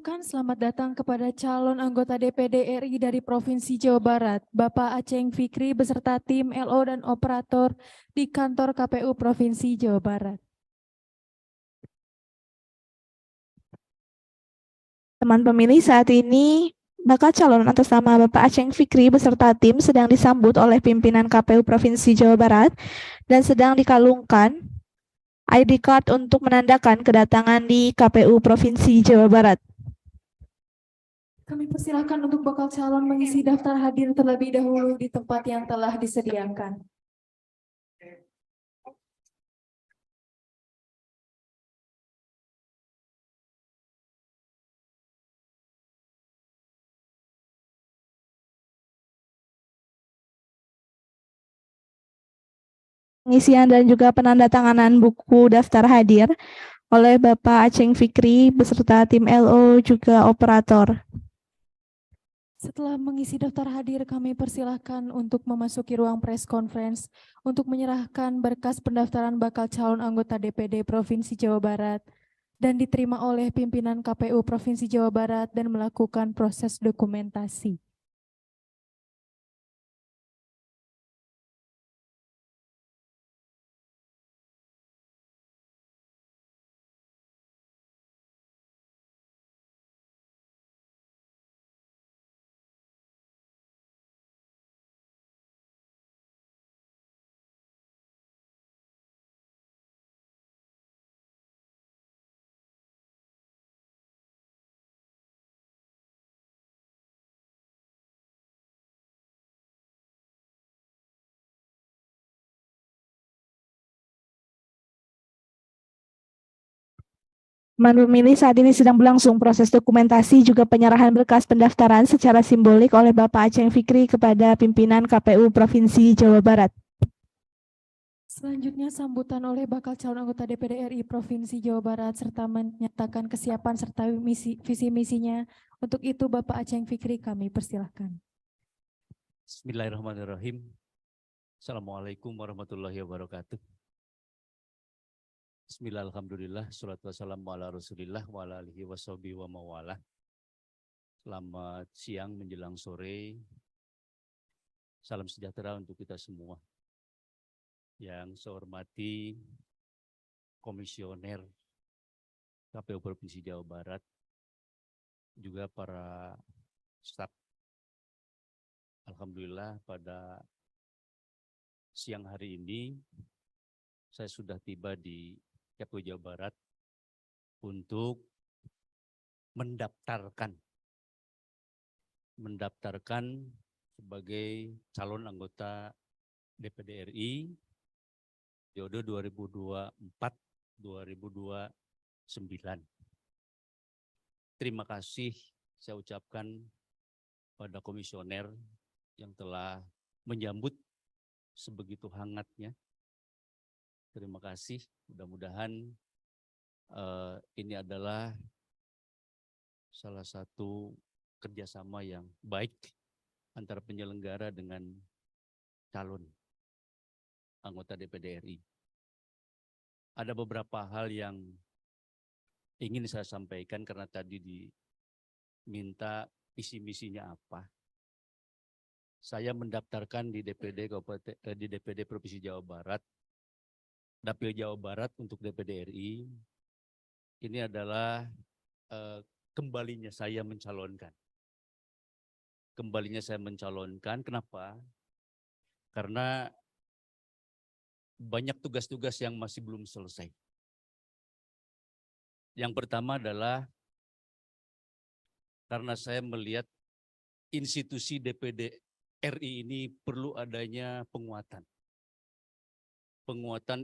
Perkenalkan, selamat datang kepada calon anggota DPD RI dari Provinsi Jawa Barat, Bapak Aceng Fikri beserta tim LO dan operator di kantor KPU Provinsi Jawa Barat. Teman pemilih, saat ini bakal calon atas nama Bapak Aceng Fikri beserta tim sedang disambut oleh pimpinan KPU Provinsi Jawa Barat dan sedang dikalungkan ID card untuk menandakan kedatangan di KPU Provinsi Jawa Barat. Kami persilakan untuk bakal calon mengisi daftar hadir terlebih dahulu di tempat yang telah disediakan. Pengisian dan juga penandatanganan buku daftar hadir oleh Bapak Aceng Fikri beserta tim LO juga operator. Setelah mengisi daftar hadir, kami persilahkan untuk memasuki ruang press conference untuk menyerahkan berkas pendaftaran bakal calon anggota DPD Provinsi Jawa Barat dan diterima oleh pimpinan KPU Provinsi Jawa Barat dan melakukan proses dokumentasi. Teman pemilih, saat ini sedang berlangsung proses dokumentasi juga penyerahan berkas pendaftaran secara simbolik oleh Bapak Aceng Fikri kepada pimpinan KPU Provinsi Jawa Barat. Selanjutnya sambutan oleh bakal calon anggota DPD RI Provinsi Jawa Barat serta menyatakan kesiapan serta visi misinya. Untuk itu Bapak Aceng Fikri kami persilahkan. Bismillahirrahmanirrahim. Assalamualaikum warahmatullahi wabarakatuh. Bismillah, alhamdulillah, salatu wassalamu ala rasulillah wa ala alihi wa sahbihi wa mawalah. Selamat siang menjelang sore. Salam sejahtera untuk kita semua. Yang saya hormati Komisioner KPU Provinsi Jawa Barat, juga para staf. Alhamdulillah pada siang hari ini saya sudah tiba di KPU Jawa Barat untuk mendaftarkan sebagai calon anggota DPD RI periode 2024-2029. Terima kasih saya ucapkan pada komisioner yang telah menyambut sebegitu hangatnya. Terima kasih, mudah-mudahan ini adalah salah satu kerjasama yang baik antara penyelenggara dengan calon anggota DPD RI. Ada beberapa hal yang ingin saya sampaikan karena tadi diminta visi misinya apa. Saya mendaftarkan di DPD Provinsi Jawa Barat, Dapil Jawa Barat untuk DPD RI. Ini adalah kembalinya saya mencalonkan. Kenapa? Karena banyak tugas-tugas yang masih belum selesai. Yang pertama adalah karena saya melihat institusi DPD RI ini perlu adanya penguatan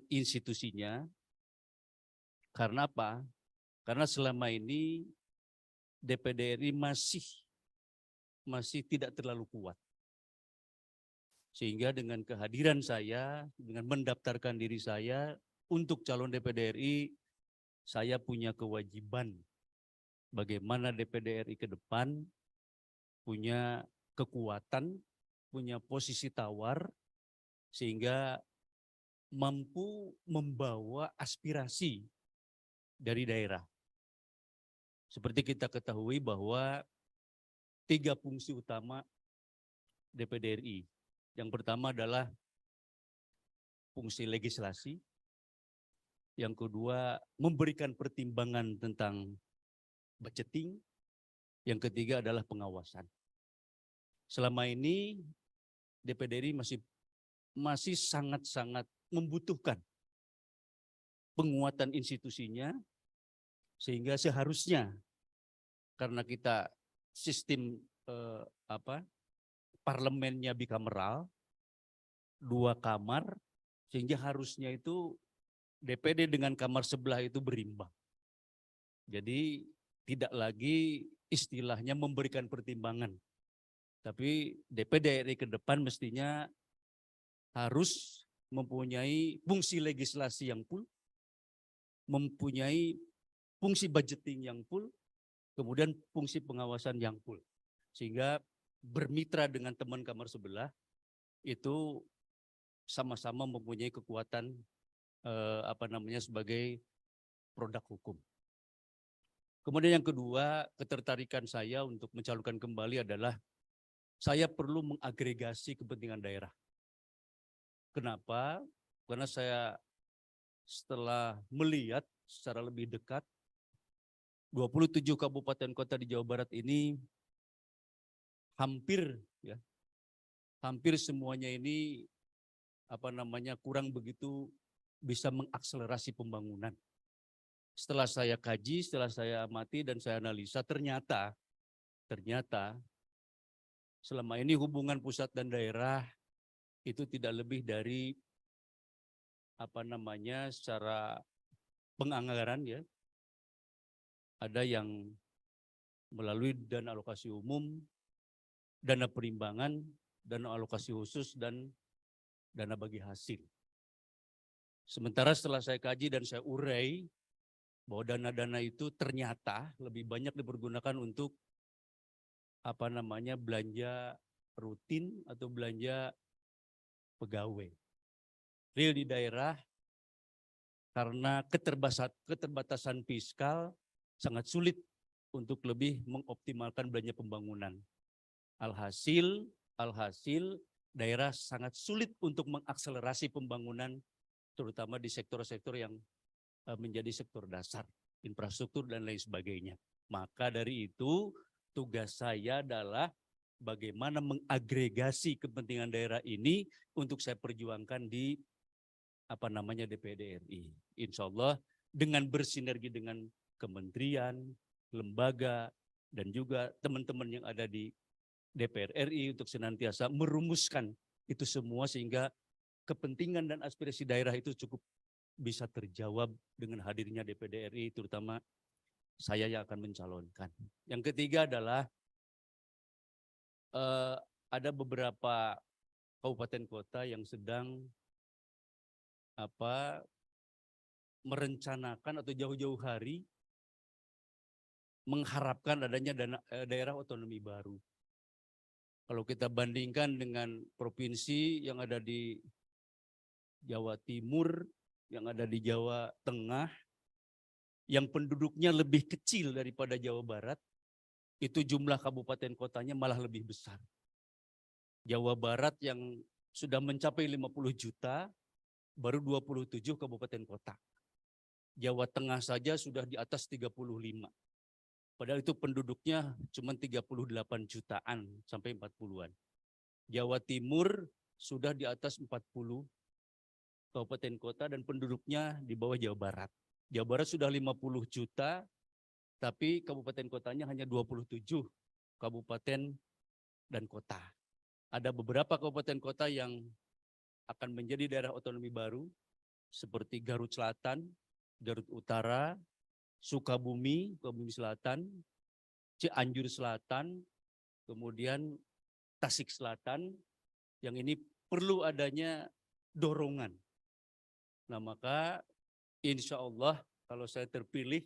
institusinya. Karena apa? Karena selama ini DPD RI masih tidak terlalu kuat. Sehingga dengan kehadiran saya, dengan mendaftarkan diri saya untuk calon DPD RI, saya punya kewajiban bagaimana DPD RI ke depan punya kekuatan, punya posisi tawar, sehingga mampu membawa aspirasi dari daerah. Seperti kita ketahui bahwa 3 fungsi utama DPD RI. Yang pertama adalah fungsi legislasi. Yang kedua, memberikan pertimbangan tentang budgeting. Yang ketiga adalah pengawasan. Selama ini DPD RI masih sangat-sangat membutuhkan penguatan institusinya, sehingga seharusnya karena kita sistem parlemennya bikameral, 2 kamar, sehingga harusnya itu DPD dengan kamar sebelah itu berimbang. Jadi tidak lagi istilahnya memberikan pertimbangan, tapi DPD RI ke depan mestinya harus mempunyai fungsi legislasi yang full, mempunyai fungsi budgeting yang full, kemudian fungsi pengawasan yang full. Sehingga bermitra dengan teman kamar sebelah itu sama-sama mempunyai kekuatan sebagai produk hukum. Kemudian yang kedua, ketertarikan saya untuk mencalonkan kembali adalah saya perlu mengagregasi kepentingan daerah. Kenapa? Karena saya setelah melihat secara lebih dekat 27 kabupaten kota di Jawa Barat ini hampir semuanya ini kurang begitu bisa mengakselerasi pembangunan. Setelah saya kaji, setelah saya amati dan saya analisa, ternyata selama ini hubungan pusat dan daerah itu tidak lebih dari secara penganggaran ya. Ada yang melalui dana alokasi umum, dana perimbangan, dana alokasi khusus, dan dana bagi hasil. Sementara setelah saya kaji dan saya urai bahwa dana-dana itu ternyata lebih banyak dipergunakan untuk belanja rutin atau belanja pegawai. Real di daerah karena keterbatasan fiskal sangat sulit untuk lebih mengoptimalkan belanja pembangunan. Alhasil daerah sangat sulit untuk mengakselerasi pembangunan, terutama di sektor-sektor yang menjadi sektor dasar, infrastruktur dan lain sebagainya. Maka dari itu tugas saya adalah bagaimana mengagregasi kepentingan daerah ini untuk saya perjuangkan di DPD RI. Insya Allah dengan bersinergi dengan kementerian, lembaga, dan juga teman-teman yang ada di DPR RI untuk senantiasa merumuskan itu semua sehingga kepentingan dan aspirasi daerah itu cukup bisa terjawab dengan hadirnya DPD RI, terutama saya yang akan mencalonkan. Yang ketiga adalah ada beberapa kabupaten kota yang sedang merencanakan atau jauh-jauh hari mengharapkan adanya daerah otonomi baru. Kalau kita bandingkan dengan provinsi yang ada di Jawa Timur, yang ada di Jawa Tengah, yang penduduknya lebih kecil daripada Jawa Barat, itu jumlah kabupaten kotanya malah lebih besar. Jawa Barat yang sudah mencapai 50 juta, baru 27 kabupaten kota. Jawa Tengah saja sudah di atas 35. Padahal itu penduduknya cuma 38 jutaan sampai 40-an. Jawa Timur sudah di atas 40 kabupaten kota dan penduduknya di bawah Jawa Barat. Jawa Barat sudah 50 juta, tapi kabupaten kotanya hanya 27 kabupaten dan kota. Ada beberapa kabupaten kota yang akan menjadi daerah otonomi baru, seperti Garut Selatan, Garut Utara, Sukabumi Selatan, Cianjur Selatan, kemudian Tasik Selatan, yang ini perlu adanya dorongan. Nah, maka insya Allah kalau saya terpilih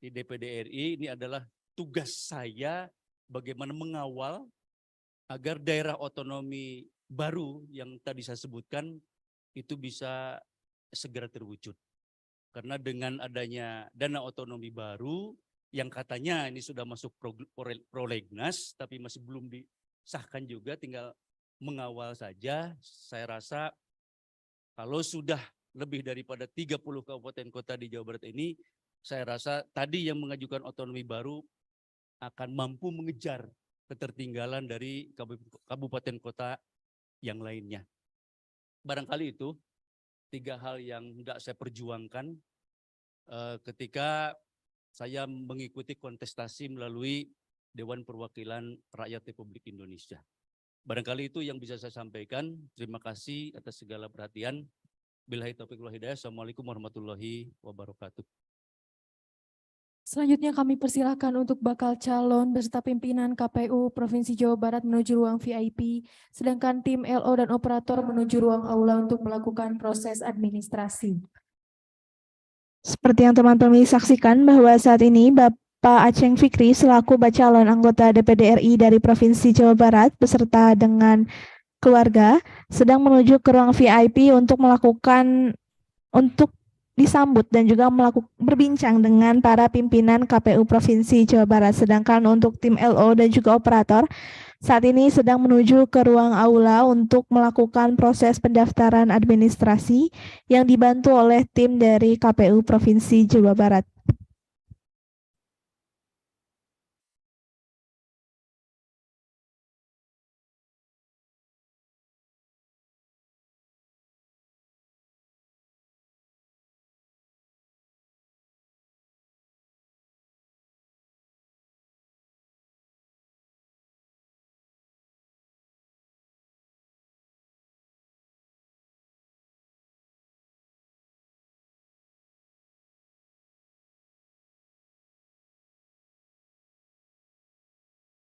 di DPD RI, ini adalah tugas saya bagaimana mengawal agar daerah otonomi baru yang tadi saya sebutkan itu bisa segera terwujud. Karena dengan adanya dana otonomi baru yang katanya ini sudah masuk prolegnas tapi masih belum disahkan juga, tinggal mengawal saja. Saya rasa kalau sudah lebih daripada 30 kabupaten kota di Jawa Barat ini, saya rasa tadi yang mengajukan otonomi baru akan mampu mengejar ketertinggalan dari kabupaten kota yang lainnya. Barangkali itu 3 hal yang tidak saya perjuangkan ketika saya mengikuti kontestasi melalui Dewan Perwakilan Rakyat Republik Indonesia. Barangkali itu yang bisa saya sampaikan. Terima kasih atas segala perhatian. Billahi taufiq wal hidayah. Assalamualaikum warahmatullahi wabarakatuh. Selanjutnya kami persilahkan untuk bakal calon beserta pimpinan KPU Provinsi Jawa Barat menuju ruang VIP, sedangkan tim LO dan operator menuju ruang aula untuk melakukan proses administrasi. Seperti yang teman-teman saksikan bahwa saat ini Bapak Aceng Fikri selaku bacalon anggota DPD RI dari Provinsi Jawa Barat beserta dengan keluarga sedang menuju ke ruang VIP untuk disambut dan juga berbincang dengan para pimpinan KPU Provinsi Jawa Barat. Sedangkan untuk tim LO dan juga operator saat ini sedang menuju ke ruang aula untuk melakukan proses pendaftaran administrasi yang dibantu oleh tim dari KPU Provinsi Jawa Barat.